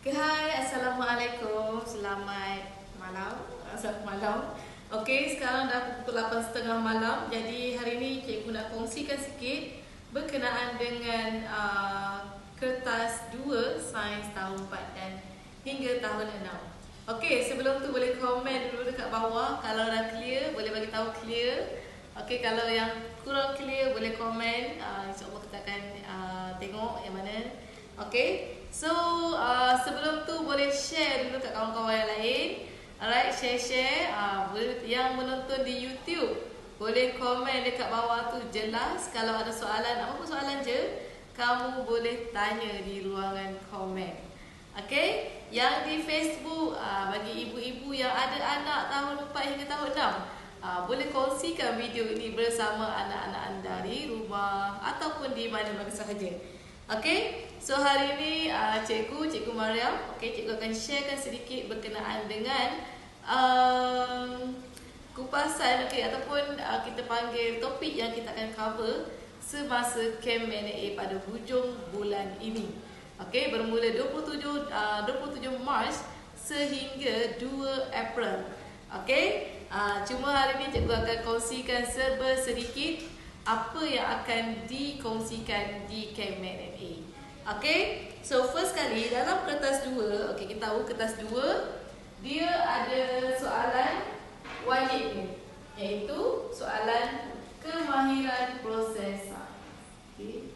Okay, hai, Assalamualaikum. Selamat malam. Selamat malam. Okey, sekarang dah pukul 8.30 malam. Jadi hari ni cikgu nak kongsikan sikit berkenaan dengan kertas 2 sains tahun 4 dan hingga tahun 6. Okey, sebelum tu boleh komen dulu dekat bawah. Kalau dah clear, boleh bagi tahu clear. Okey, kalau yang kurang clear boleh komen. InsyaAllah kita akan tengok yang mana. Okay, so sebelum tu boleh share dulu kat kawan-kawan yang lain. Alright, share. Yang menonton di YouTube boleh komen dekat bawah tu jelas. Kalau ada soalan, apa-apa soalan je, kamu boleh tanya di ruangan komen. Okay, yang di Facebook, bagi ibu-ibu yang ada anak tahun 4 hingga tahun 6, boleh kongsikan video ini bersama anak-anak anda di rumah ataupun di mana-mana sahaja. Okay, so hari ini Cikgu Mariam, cikgu akan sharekan sedikit berkenaan dengan kupasan, ataupun kita panggil topik yang kita akan cover semasa Camp MNA pada hujung bulan ini. Okay, bermula 27 Mac sehingga 2 April. Okay, cuma hari ini cikgu akan kongsikan serba sedikit apa yang akan dikongsikan di Camp MNA. Okay, so first kali dalam kertas 2, kita tahu kertas 2 dia ada soalan wajib ni, iaitu soalan kemahiran proses sains.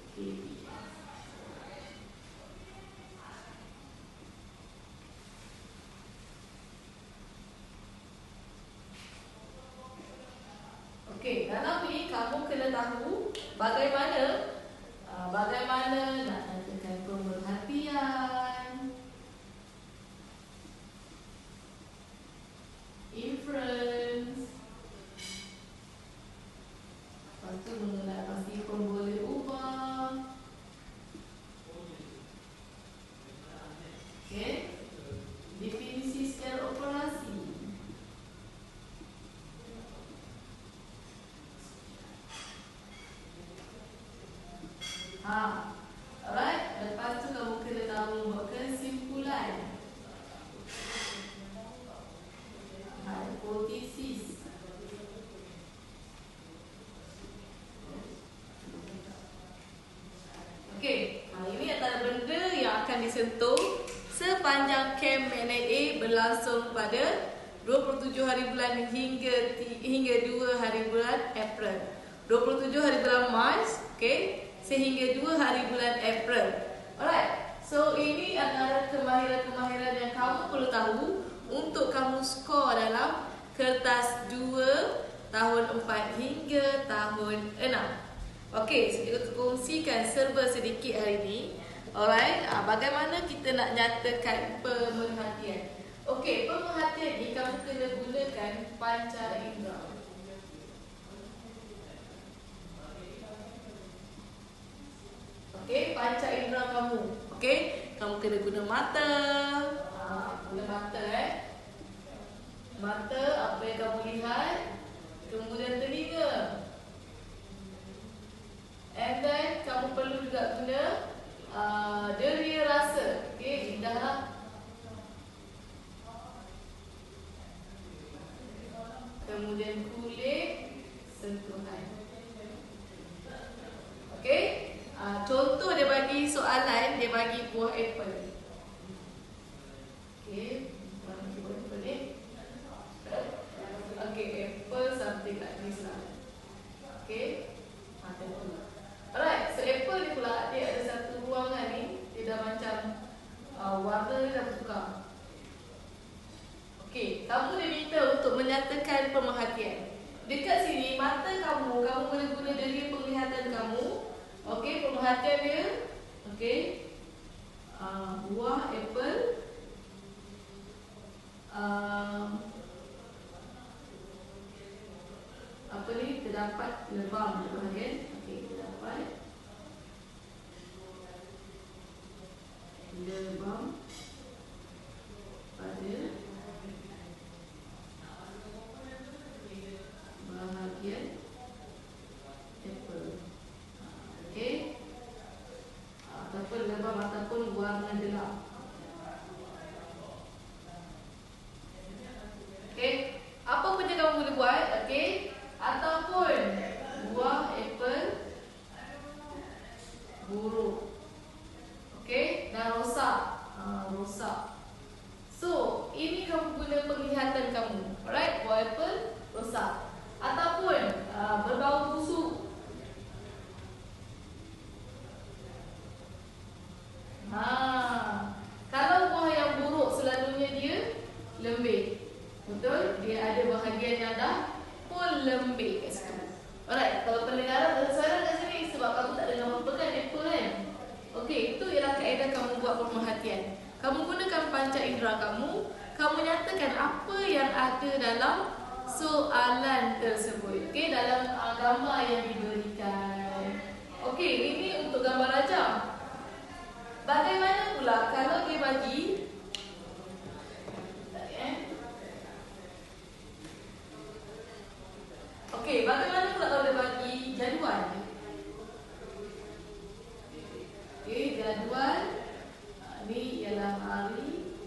Okey, dalam ni kamu kena tahu bagaimana nak nyatakan pemerhatian, inference, lepas tu mengenal pasti pemboleh ubah. Okey, definisi secara operasi. Alright. Lepas tu kamu kena tahu buat kesimpulan, hipotesis. Okey, ini antara benda yang akan disentuh sepanjang Camp MNA berlangsung pada 27 hari bulan hingga 2 hari bulan April. 27 hari bulan Mac, sehingga 2 hari bulan April. Alright, so ini antara kemahiran-kemahiran yang kamu perlu tahu untuk kamu skor dalam kertas 2 tahun 4 hingga tahun 6. Okey, so kita kongsikan serba sedikit hari ini. Alright, bagaimana kita nak nyatakan pemerhatian. Okey, pemerhatian ni kamu kena gunakan panca indera. Okey, panca indera kamu. Okey, kamu kena guna mata. Guna mata Mata, apa yang kamu lihat. Kemudian telinga. And then kamu perlu juga guna deria rasa. Okey, lidah. Kemudian kulit, sentuhan. Okey. Contoh dia bagi soalan, dia bagi buah apple. Okey, mana buah apple ni? Okey, apple something like this lah. Okey, alright, so apple ni pula dia ada satu ruangan ni, dia dah macam warna dia dah bertukar. Okey, kamu diminta untuk menyatakan pemerhatian. Dekat sini mata kamu boleh guna dari penglihatan kamu. Okey, pemerhatian dia. Okey. Buah apple. Apa ni? Terdapat lebam bahagian. Okey, terdapat lebam pada bahagian apple. Okey. Ataupun lebam ataupun warna gelap. rosak. So, ini kamu guna penglihatan kamu. Alright, buah apple rosak. Ataupun berbau busuk. Kalau buah yang buruk selalunya dia lembik. Betul? Dia ada bahagian yang dah pun lembik kat situ. Alright, kalau pendengaran bersuara kat sini sebab kamu tak dengar apa kan apple kan? Okey, itu ialah kaedah kamu buat pemerhatian. Kamu gunakan panca indera kamu, kamu nyatakan apa yang ada dalam soalan tersebut. Okey, dalam gambar yang diberikan. Okey, ini untuk gambar rajah. Bagaimana pula kalau dia bagi Okey, bagaimana pula kalau dia bagi jadual? Okey, jadual ni ialah hari,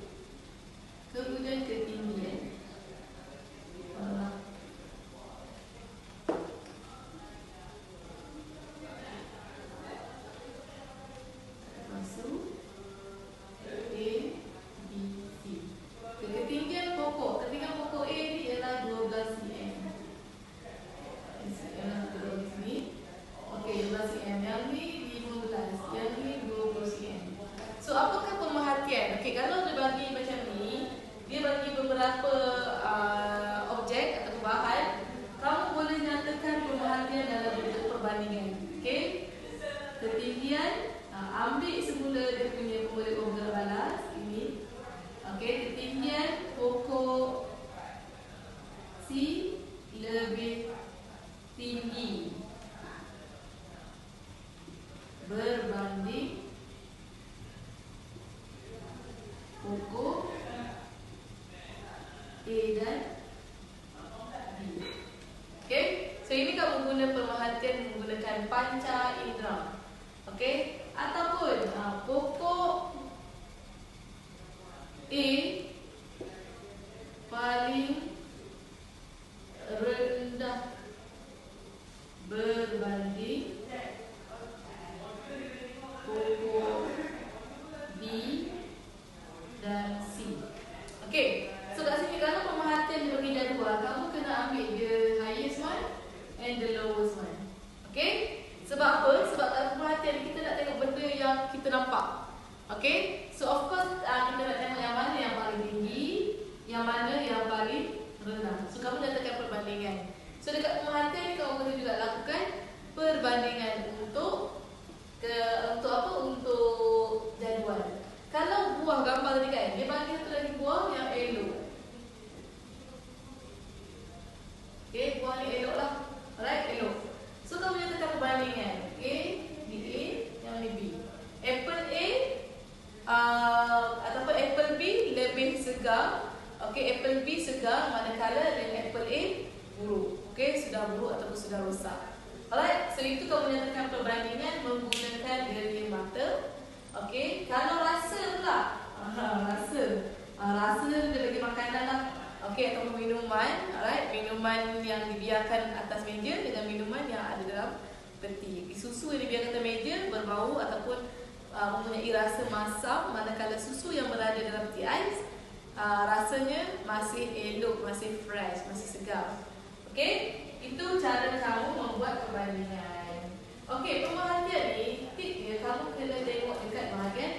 kemudian ketinggian. Ketinggian pokok A ni ialah 12 cm. Okey, 12 cm. Yang ni 15, yang ni 20 cm. So, apakah pemerhatian? Okey, kalau dia bagi macam ni, dia bagi beberapa objek atau bahan, kamu boleh nyatakan pemerhatian dalam bentuk perbandingan. Okey? Ketinggian, ambil semula dia punya pemboleh obral balas ini. Okey, ketinggian pokok C lebih tinggi berbanding pokok A dan B. Okey, so ini kamu guna pemerhatian menggunakan panca indera. Okey, ataupun pokok A paling rendah berbanding pokok B dan C. Okey, so kat sini kalau pemerhatian dibagi jadual, kamu kena ambil the highest one and the lowest one. Okey, sebab apa? Sebab kat pemerhatian kita nak tengok benda yang kita nampak. Okey, so of course kita nak tengok yang mana yang paling tinggi, yang mana yang paling rendah. So kamu nyatakan perbandingan. So dekat pemerhatian ni kamu boleh juga lakukan perbandingan untuk apa? Untuk jadual. Kalau buah gambar tadi kan, dia bagi satu lagi buah yang elok. Okey, buah ni elok lah. Alright, elok. So kamu nyatakan perbandingan. Okey, ni A, yang ni B. Apple A ataupun apple B lebih segar. Okey, apple B segar manakala dengan apple A buruk. Okey, sudah buruk ataupun sudah rosak. Alright, so itu kamu menyatakan perbandingan menggunakan geria mata. Okey, kalau rasa pula, rasa dia bagi makanan lah. Okey, ataupun minuman. Alright, minuman yang dibiarkan atas meja dengan minuman yang ada dalam peti. Susu yang dibiarkan atas meja berbau ataupun mempunyai rasa masam, manakala susu yang berada dalam peti ais rasanya masih elok, masih fresh, masih segar. Okey, itu cara kamu membuat perbandingan. Okey, pemerhatian ni tip dia kamu kena tengok dekat bahagian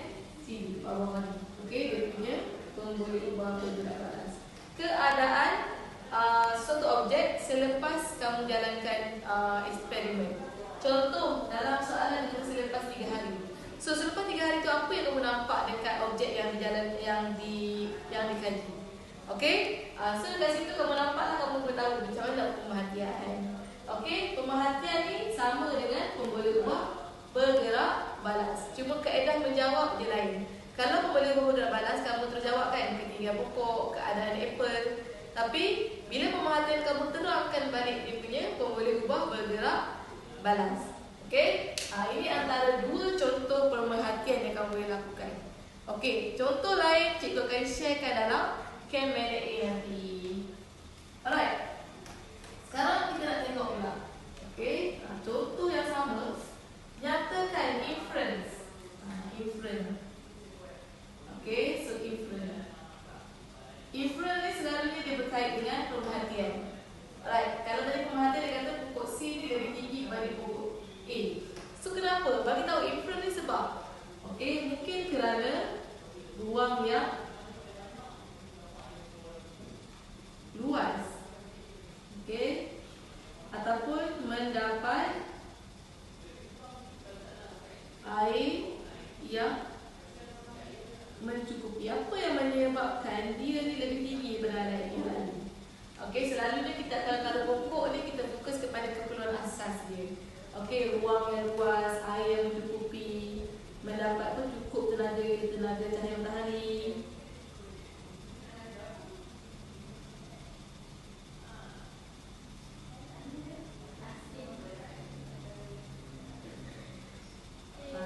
sini, bawah ni. Okey, dia punya pemboleh ubah bergerak balas. Keadaan suatu objek selepas kamu jalankan eksperimen. Contoh dalam soalan itu selepas 3 hari. So selepas 3 hari itu apa yang kamu nampak dekat objek yang dikaji? Okey? So dekat situ kamu nampaklah, kamu boleh tahu macam mana pemerhatian. Okey? Pemerhatian ni sama dengan pemboleh ubah bergerak balas. Cuma kaedah menjawab je lain. Kalau pemboleh ubah bergerak balas kamu terjawab kan ketinggian pokok, keadaan apple. Tapi bila pemerhatian kamu terangkan balik dia punya pemboleh ubah bergerak balas. Okey, ini antara 2 contoh pemerhatian yang kamu boleh lakukan. Okey, contoh lain cikgu akan sharekan dalam camp minute A nanti. Alright, sekarang kita nak tengok pula. Okey, contoh yang sama, nyatakan inference. Inference. Okey, so bagi pokok A. So kenapa? Bagi tahu inference ni sebab mungkin kerana ruang yang luas. Ataupun mendapat air yang mencukupi. Apa yang menyebabkan dia ni lebih tinggi daripada air yang lain? Selalunya kita akan, kalau pokok ni kita fokus kepada keperluan asas dia. Ruang yang luas, air yang mencukupi, mendapat cukup tenaga cahaya matahari.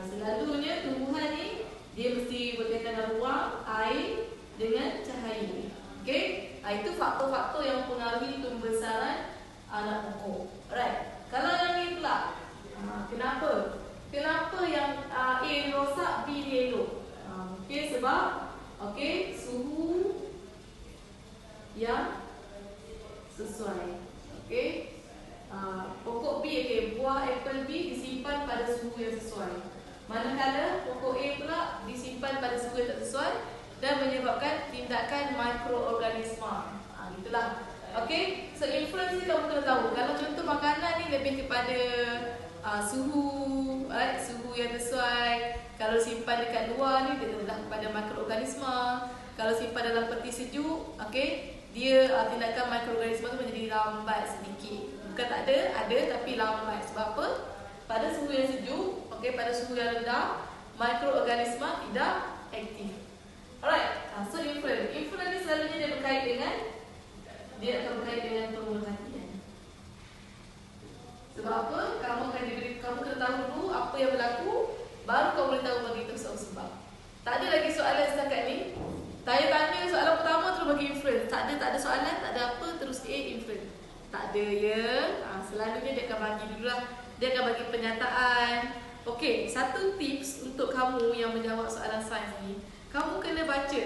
Selalunya tumbuhan ni dia mesti berkaitan dengan ruang, air dengan cahaya. Itu faktor-faktor yang mempengaruhi pembesaran anak pokok. Alright. Kalau yang ni pula, kenapa? Kenapa yang A ni rosak, B ni elok? Sebab suhu yang sesuai. Pokok B, buah apple B disimpan pada suhu yang sesuai. Manakala pokok A pula disimpan pada suhu yang tak sesuai dan menyebabkan tindakan mikroorganisma. Itulah. So inference ni kamu kena tahu. Kalau contoh makanan ni lebih kepada suhu yang sesuai. Kalau simpan dekat luar ni dia terletak kepada mikroorganisma. Kalau simpan dalam peti sejuk, dia tindakan mikroorganisma tu menjadi lambat sedikit. Bukan tak ada tapi lambat. Sebab apa? Pada suhu yang sejuk, pada suhu yang rendah, mikroorganisma tidak aktif. Alright. So inference ni selalunya dia akan berkait dengan pemerhatian. Sebab apa? Kamu kena tahu dulu apa yang berlaku, baru kau boleh tahu bagi tahu sebab. Tak ada lagi soalan setakat ni. Tanya soalan pertama terus bagi inference. Tak ada soalan, tak ada apa, terus A inference. Tak ada ya. Selalunya dia akan bagi dululah. Dia akan bagi pernyataan. Satu tips untuk kamu yang menjawab soalan sains ni, kamu kena baca.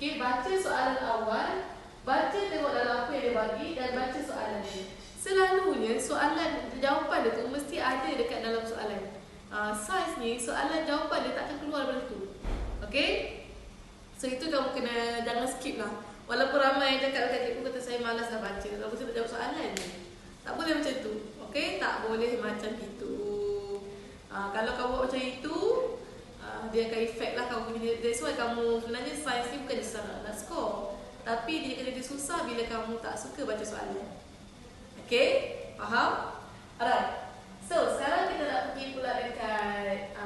Baca soalan awal, baca tengok dalam apa yang dia bagi dan baca soalan dia. Selalunya soalan jawapan dia tu mesti ada dekat dalam soalan. Sains ni soalan jawapan dia takkan keluar daripada tu. So itu kamu kena jangan skip lah. Walaupun ramai yang cakap dekat cikgu kata saya malas nak baca, kalau saya tak jawab soalan ni. Tak boleh macam tu. Tak boleh macam itu. Kalau kamu buat macam itu, dia akan efek lah kamu punya. That's why kamu sebenarnya sains ni bukan susah nak score, tapi dia akan jadi susah bila kamu tak suka baca soalan. Faham? Alright. So sekarang kita nak pergi pula dekat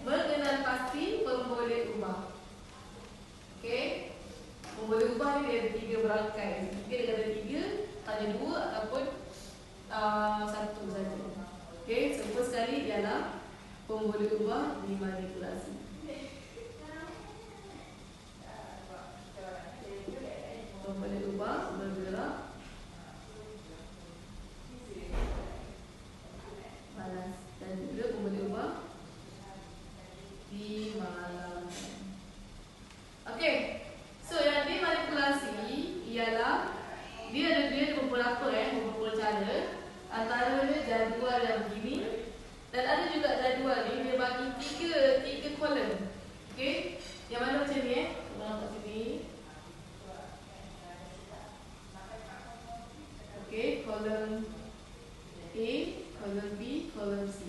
mengenal pasti pemboleh ubah. Pemboleh ubah ni dia ada 3 berangkai. Dia ada 3, hanya 2 ataupun 1 saja. So first sekali ialah pemboleh ubah dimanipulasi. Pemboleh ubah bergerak malas dan juga pemboleh ubah dimalamkan. So yang dimanipulasi ialah dia ada beberapa cara. Antaranya jadual yang begini, dan ada juga jadual ni dia bagi 3 kolom. Yang mana macam ni kat sini. Kolom A, kolom B, kolom C.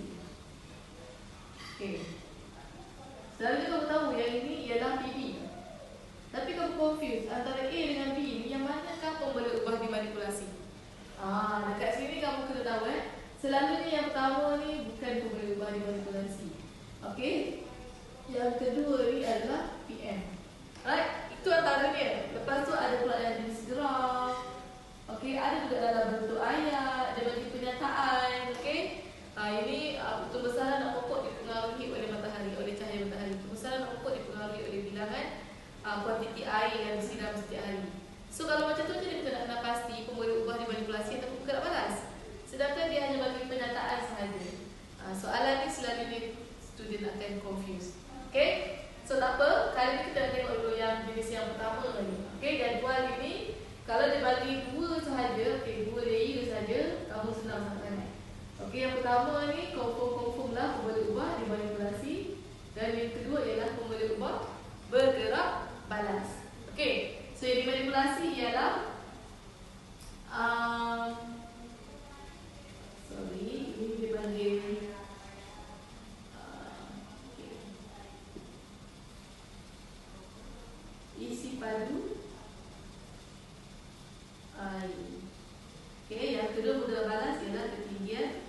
Selalunya kamu tahu yang ini ialah PB. Tapi kamu confuse antara A dengan B ni, yang manakah pemboleh ubah dimanipulasi? Dekat sini kamu kena tahu selalunya yang pertama ni bukan pemboleh ubah dimanipulasi. Yang kedua ni adalah PM. Right? Itu antaranya. Lepas tu ada pula yang jenis graf. Ada juga dalam bentuk ayat, dia bagi pernyataan. Ini pembesaran anak pokok dipengaruhi oleh matahari, oleh cahaya matahari. Pembesaran anak pokok dipengaruhi oleh bilangan kuantiti air yang disiram setiap hari. So kalau macam tu jadi kita nak kena pasti pemboleh ubah dimanipulasi ataupun bukan nak balas. Sedangkan dia hanya bagi pernyataan sahaja. Soalan ni selalunya student akan confuse. So tak apa, kali ni kita nak tengok dulu yang jenis yang pertama ni. Jadual ini kalau dia bagi 2 sahaja sahaja, okey, 2 layer saja, kamu senang sangat. Okey, yang pertama ni confirm lah boleh ubah dimanipulasi, dan yang kedua ialah boleh ubah bergerak balas. Okey, so yang dimanipulasi ialah ini dipanggil isi padu air. Okey, yang kedua bergerak balas ialah ketinggian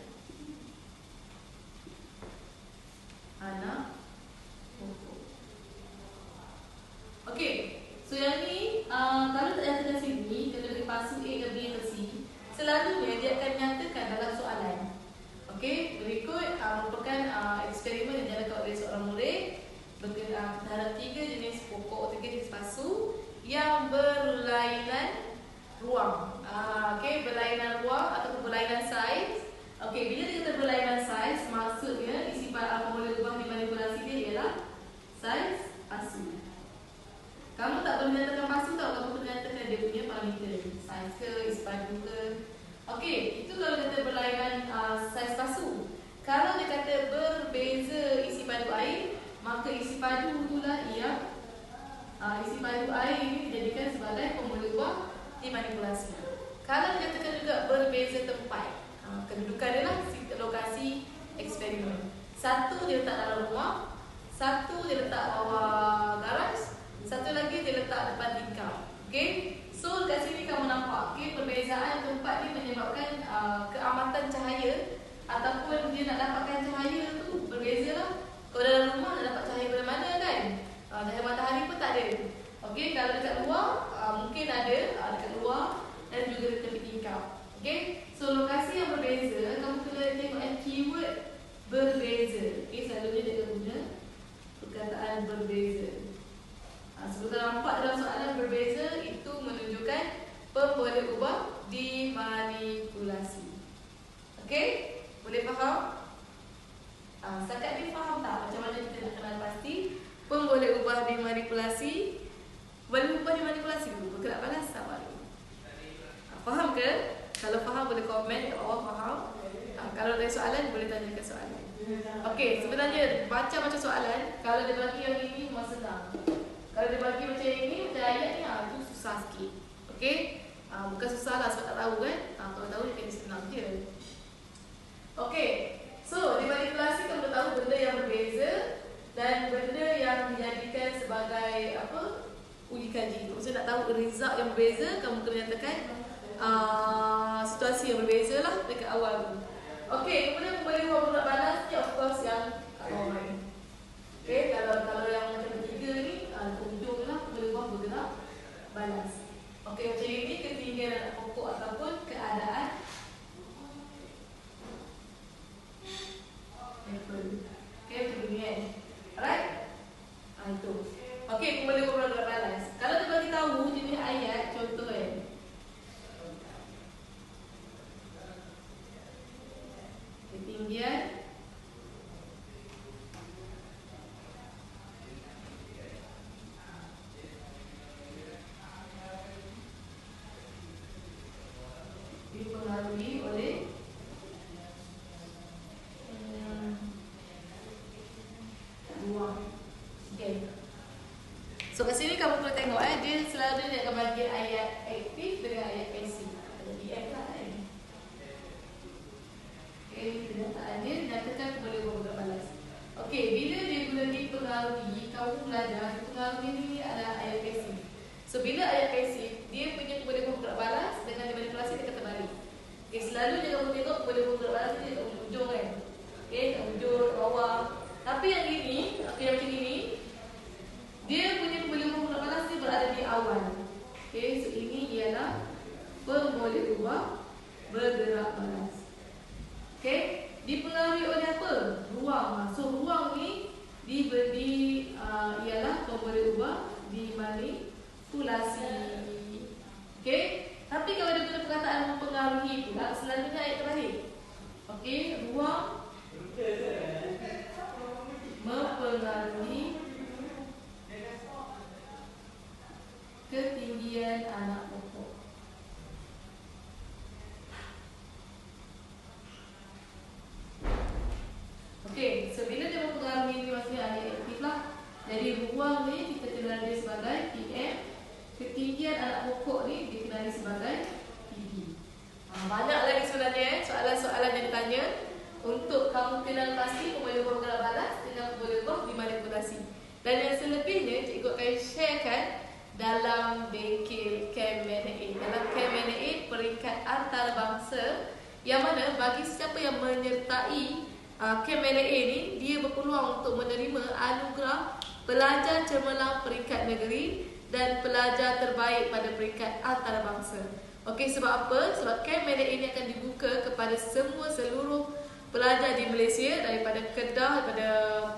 anak pokok. Okey, so yang ni kalau tak nyatakan sini, kena beri pasu A ke B ke C, selalunya dia akan nyatakan dalam soalan. Okey, berikut merupakan eksperimen yang dilakukan oleh seorang murid terhadap 3 jenis pokok, 3 jenis pasu yang berlainan ruang. Okey, berlainan ruang ataupun berlainan saiz. Okey, bila dia kata berlainan saiz, maksudnya isi formula ubah dimanipulasi dia ialah saiz pasu. Kamu tak perlu nyatakan pasu tau, kamu perlu nyatakan dia punya parameter, saiz ke, isi padu ke. Okey, itu kalau kata berlainan saiz pasu. Kalau dia kata berbeza isi padu air, maka isi padu itulah yang isi padu air ini dijadikan sebagai formula ubah dimanipulasi. Kalau dia katakan juga berbeza tempat, kedudukan dia lah lokasi eksperimen. Satu dia letak dalam rumah, satu dia letak bawah garaj, satu lagi dia letak depan tingkap. Okey, so kat sini kamu nampak, okey, perbezaan tempat ni menyebabkan keamatan cahaya ataupun dia nak dapatkan cahaya tu berbeza lah. Kalau dalam rumah nak dapat cahaya dari mana kan? Cahaya matahari pun tak ada. Okey, kalau dekat luar mungkin ada dekat luar dan juga di tepi tingkap. Okey, so lokasi yang berbeza, kamu kena tengok keyword berbeza. Okey, selalunya dia guna perkataan berbeza. Seperti nampak dalam soalan berbeza, itu menunjukkan pemboleh ubah dimanipulasi. Okey, boleh faham? Setakat ni faham tak macam mana kita nak kenal pasti pemboleh ubah dimanipulasi? Boleh ubah dimanipulasi dulu, bergerak balas tak baru. Faham ke? Kalau faham boleh komen kat bawah faham. Kalau ada soalan boleh tanyakan soalan. Okey, sebenarnya macam soalan, kalau dia bagi yang ini memang senang. Kalau dia bagi macam ini, macam ayat ni, tu susah sikit. Okey? Bukan susah lah sebab tak tahu kan. Kalau tahu dia kena senang je. Okey, so dimanipulasi kamu dah tahu benda yang berbeza dan benda yang dijadikan sebagai apa? Uji kaji. Maksudnya nak tahu result yang berbeza, kamu kena nyatakan situasi yang berbeza lah dekat awal tu. Okey, kemudian boleh buat bergerak balas ni of course yang kat bawah ni. Okey, kalau yang macam ketiga ni, ujung lah boleh buat bergerak balas. Okey, macam ini ketinggian anak pokok ataupun keadaan apple. Okey, macam ni kan. Alright? Itu. Okey, boleh buat bergerak balas. Kalau dia bagi tahu jenis ayat, contoh kan. Ketinggian dipengaruhi oleh ruang. Okay. So kat sini kamu perlu tengok dia selalu dia akan bagi ayat aktif dengan ayat pasif. Jadi F lah kan. Okay, kenyataan dia nyatakan boleh buat bergerak balas. Okey, bila dia guna dipengaruhi, kamu belajar dipengaruhi ni adalah ayat pasif. So bila ayat pasif, dia punya boleh buat bergerak balas dengan dimanipulasi dia kata balik. Okay, selalunya kamu tengok boleh buat bergerak balas dia kat ujung kan. Okay, kat ujung, kat bawah. Tapi yang ini, okay, yang macam ini, dia punya boleh buat bergerak balas dia berada di awal. Okay, so ini ialah pemboleh ubah bergerak balas. Okay, dipengaruhi oleh apa? Ruang. So ruang ni diberi ialah pemboleh ubah dimanipulasi. Okay, tapi kalau dia guna perkataan mempengaruhi pula, selalunya ayat terbalik. Okay, ruang mempengaruhi ketinggian anak pokok. Jadi ruang ni kita kenal dia sebagai PM. Ketinggian anak pokok ni dikenali sebagai PB. Banyak lagi sebenarnya soalan-soalan yang ditanya. Untuk kamu kenal pasti pembuluh ubah bergerak balas dengan pembuluh ubah dimanipulasi. Dan yang selebihnya cikgu akan sharekan dalam bengkel Chem-NA. Dalam Chem-NA peringkat antarabangsa, yang mana bagi siapa yang menyertai Chem-NA ni, dia berpeluang untuk menerima anugerah pelajar cemerlang peringkat negeri dan pelajar terbaik pada peringkat antarabangsa. Okey, sebab apa? Sebab Chem-NA ini akan dibuka kepada seluruh pelajar di Malaysia, daripada Kedah, daripada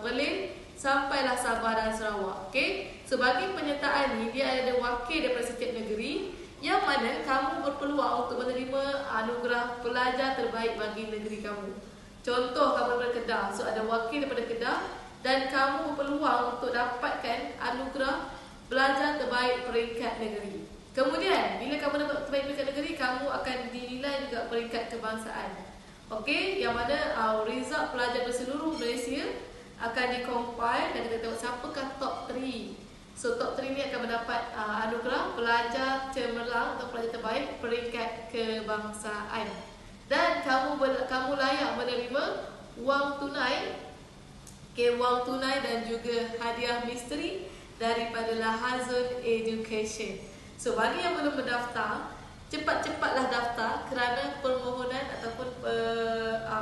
Perlis sampailah Sabah dan Sarawak. Okey, sebagai penyertaan ni dia ada wakil daripada setiap negeri, yang mana kamu berpeluang untuk menerima anugerah pelajar terbaik bagi negeri kamu. Contoh, kamu daripada Kedah, so ada wakil daripada Kedah dan kamu berpeluang untuk dapatkan anugerah pelajar terbaik peringkat negeri. Kemudian bila kamu dapat terbaik peringkat negeri, kamu akan dinilai juga peringkat kebangsaan. Okey, yang mana result pelajar berseluruh Malaysia akan dikompil dan kita tengok siapakah top 3. So top 3 ni akan mendapat anugerah pelajar cemerlang atau pelajar terbaik peringkat kebangsaan. Dan kamu layak menerima wang tunai, wang tunai dan juga hadiah misteri daripada Lahazun Education. So bagi yang belum mendaftar, cepat-cepatlah daftar kerana permohonan ataupun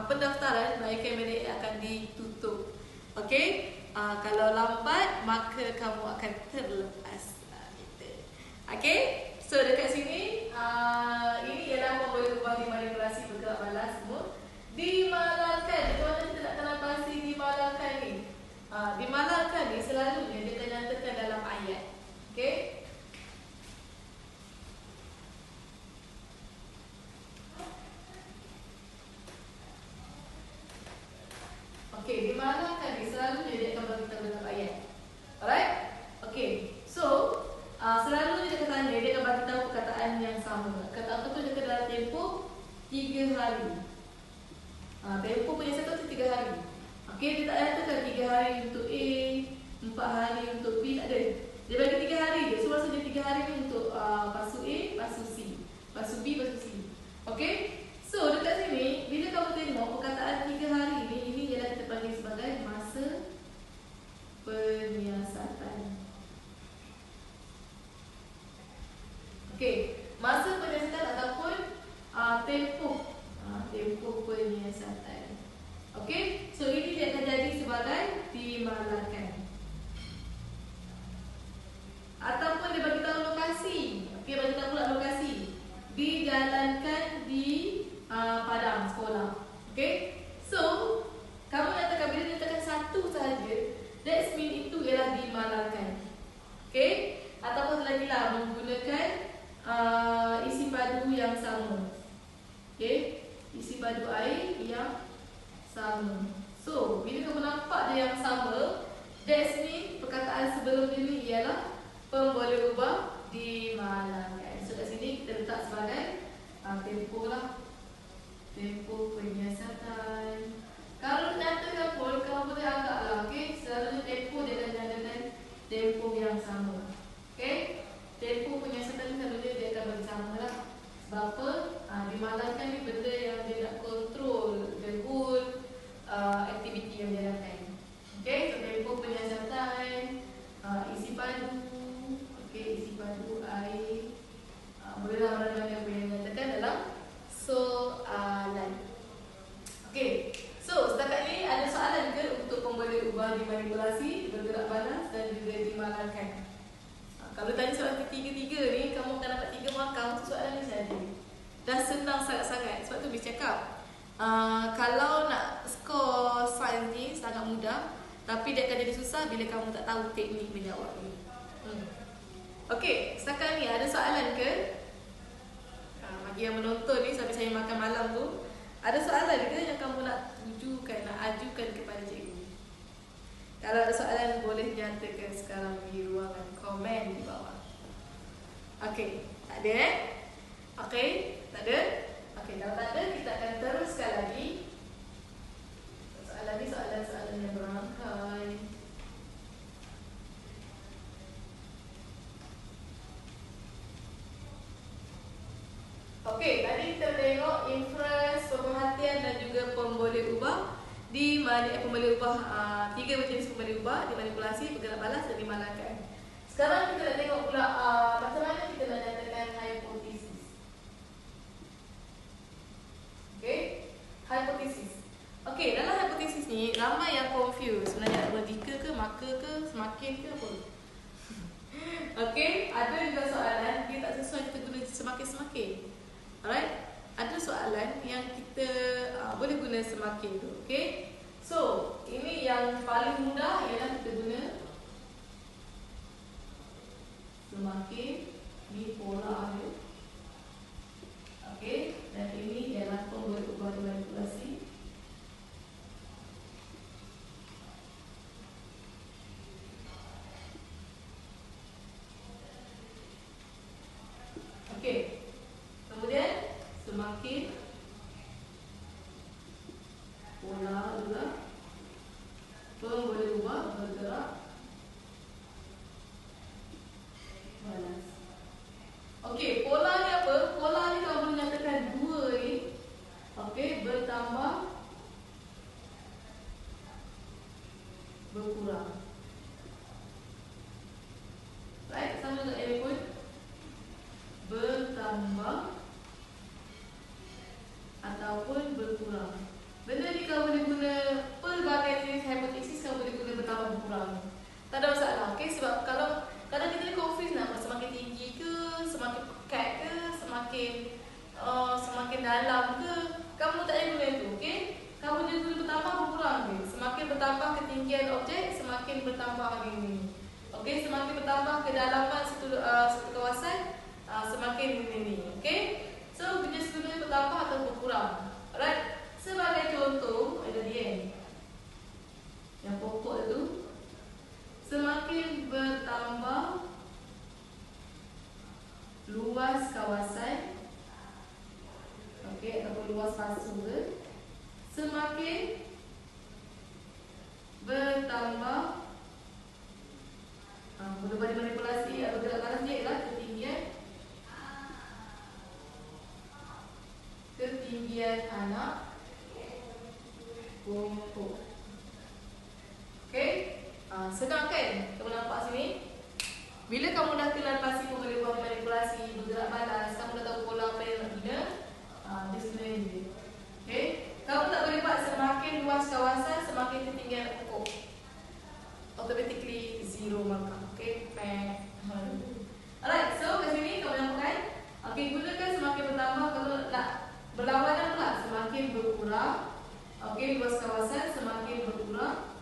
pendaftaran bagi Chem-NA akan ditutup. Okey, kalau lambat maka kamu akan terlepas. Okey, so dekat sini ini ialah pembuluh ubah dimanipulasi bergerak balas semua. Dimalalkan, macam mana kita nak kenal pasti dimalalkan ni? Dimalalkan ni selalunya dia akan nyatakan dalam ayat. Okey, dimalalkan ni selalunya dia akan beritahu dalam ayat. Alright? Okay, so selalunya dia akan tanya, dia akan beritahu perkataan yang sama. Kata apa tu dia akan dalam tempoh 3 hari. Tempoh penyiasatan tu 3 hari. Okay, dia tak nyatakan 3 hari untuk A, 4 hari untuk B, tak ada. Dia bagi 3 hari je. So maksudnya 3 hari ni untuk pasu A, pasu C, pasu B, pasu C. Okay? So dekat sini, bila kamu tengok perkataan 3 hari ini ialah kita panggil sebagai masa penyiasatan. Okey, masa penyiasatan ataupun tempoh penyiasatan. Okey, so ini dia akan jadi sebagai dimalalkan. Ataupun dia bagi tahu lokasi. Okey, bagi tahu pula lokasi. Dijalankan di padang sekolah. Okay, so kamu nyatakan bila nyatakan satu sahaja, that mean itu ialah dimalalkan. Okay, ataupun lagi lah menggunakan isi padu yang sama. Okay, isi padu air yang sama. So bila kamu nampak dia yang sama, that mean perkataan sebelum ini ialah pembuluh ubah dimalalkan. So kat sini kita letak sebagai tempoh lah. Tempoh penyiasatan. Kalau nyatakan pun, kamu boleh agaklah, okey. Selalunya tempoh dia akan nyatakan tempoh yang sama. Okey. Tempoh penyiasatan selalunya dia akan bersama lah. Sebab apa? Dimalalkan ni benda yang dia nak control the whole aktiviti yang dia lakukan. Okey. So tempoh penyiasatan, isi padu. Okey, isi padu air. Bolehlah mana-mana yang boleh nyatakan dalam soalan. Okey, so setakat ni ada soalan ke untuk pembuluh ubah dimanipulasi, bergerak balas dan juga dimalalkan? Kalau tanya soalan ketiga-tiga ni, kamu akan dapat 3 markah untuk soalan ni saja. Dah senang sangat-sangat. Sebab tu boleh cakap kalau nak skor sains ni sangat mudah, tapi dia akan jadi susah bila kamu tak tahu teknik menjawab ni. Okey, setakat ni ada soalan ke? Bagi yang menonton ni sampai saya makan malam tu, ada soalan ke yang kamu nak tujukan, nak ajukan kepada cikgu? Kalau ada soalan boleh nyatakan sekarang di ruangan komen di bawah. Okey, tak ada Okey, tak ada? Okey, kalau tak ada kita akan teruskan lagi. Soalan ni soalan-soalan yang berangkai. Okey, tadi kita tengok inference, pemerhatian dan juga pemboleh ubah. Di mana pemboleh ubah, tiga jenis pemboleh ubah, dimanipulasi, bergerak balas dan dimalangkan. Sekarang kita nak tengok pula macam mana kita nak nyatakan hipotesis. Okey, hipotesis. Okey, dalam hipotesis ni ramai yang confused. Sebenarnya jika ke, maka ke, semakin ke apa? Okey, ada juga soalan dia tak sesuai kita guna semakin-semakin. Alright? Ada soalan yang kita boleh guna semakin tu. Okey? So, ini yang paling mudah ialah kita guna semakin di pola dia. Okey? Dan ini ialah pemboleh ubah dimanipulasi. Okey. Kemudian semakin pola juga pemboleh ubah bergerak balas. Okey, pola ni apa? Pola ni kalau boleh nyatakan dua ni. Okey, bertambah berkurang. Right, sama dengan ini pun bertambah ataupun berkurang. Benda ni kalau boleh guna pelbagai jenis hipotesis, kalau boleh guna bertambah berkurang, tak ada masalah. Okay? Sebab kalau kadang kita ni confuse nak semakin tinggi ke, semakin pekat ke, semakin dalam ke, kamu tak payah guna itu. Okay? Kamu boleh guna bertambah berkurang ke. Semakin bertambah ketinggian objek, semakin bertambah ini. Okay? Semakin bertambah kedalaman satu kawasan, semakin ini. Okay? So, kita guna bertambah atau berkurang. Alright? Sebagai contoh, ada dia yang pokok itu, semakin bertambah luas kawasan, okey, ataupun luas fasa, semakin bertambah mudah manipulasi atau gerak balas dia ialah ketinggian anak pokok. Okey? Sedang kan? Kamu nampak sini? Bila kamu dah kenal pasti pemboleh ubah manipulasi, bergerak balas, kamu dah tahu pola apa yang nak guna, dia sebenarnya ni. Okey? Kamu tak boleh buat semakin luas kawasan, semakin ketinggian anak pokok. Automatically zero markah. Okey? Alright, so kat sini kamu nampak. Okey, gunakan semakin bertambah. Kalau nak berlawanan pula, semakin berkurang. Okey, luas kawasan semakin berkurang.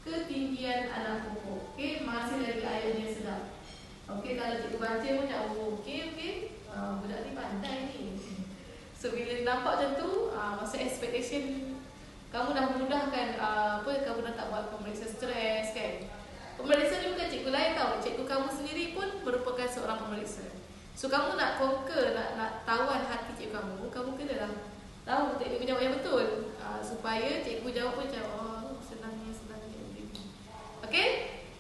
Ketinggian anak pokok. Okey, masih lagi ayatnya sedap. Okey, kalau cikgu baca pun macam okey. Budak ni pandai ni. So bila nampak macam tu, masa expectation kamu dah mudahkan kamu dah tak buat pemeriksaan stres kan. Pemeriksa ni bukan cikgu lain tau. Cikgu kamu sendiri pun merupakan seorang pemeriksa. So kamu nak conquer, nak tawan hati cikgu kamu kena lah tahu cikgu jawab yang betul, supaya cikgu jawab pun macam senangnya. Okay?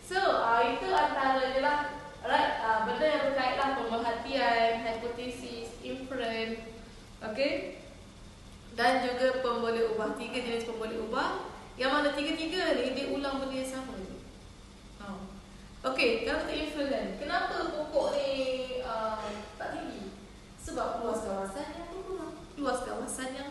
So itu antara je lah. Alright, benda yang berkait lah pemerhatian, hipotesis, inference. Okay? Dan juga pemboleh ubah. 3 jenis pemboleh ubah, yang mana tiga-tiga ni dia ulang benda yang sama. Okay, kalau kita inference, kenapa pokok ni tak tinggi? Sebab luas kawasan yang berkurang, luas kawasan yang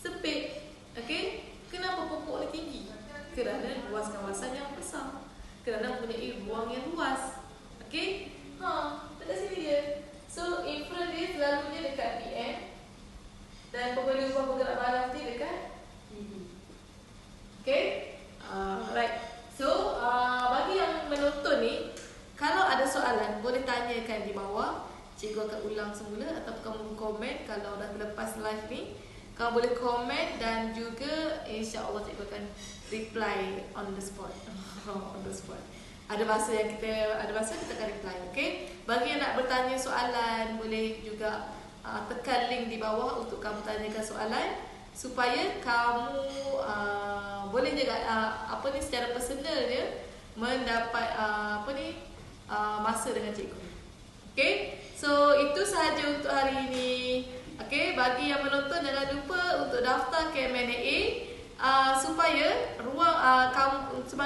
sempit. Okay? Kenapa pokok ni tinggi? Kerana luas kawasan yang besar, kerana mempunyai ruang yang luas. Okay? Dekat sini dia. So, inference dia selalunya dekat PM, dan pemboleh ubah bergerak balas dia dekat PB. Okay? Right. So, bagi yang menonton ni, kalau ada soalan, boleh tanyakan di bawah. Cikgu akan ulang semula, atau kamu komen. Kalau dah lepas live ni, kamu boleh komen, dan juga insya-Allah cikgu akan reply on the spot. On the spot. Ada masa kita akan reply. Okay? Bagi yang nak bertanya soalan, boleh juga tekan link di bawah untuk kamu tanyakan soalan, supaya kamu boleh juga secara personal dia mendapat masa dengan cikgu. Okay? So itu sahaja untuk hari ini. Okey, bagi yang menonton jangan lupa untuk daftar ke MNA supaya ruang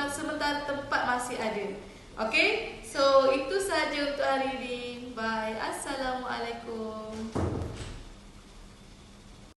sementara tempat masih ada. Okey, so itu sahaja untuk hari ini. Bye. Assalamualaikum.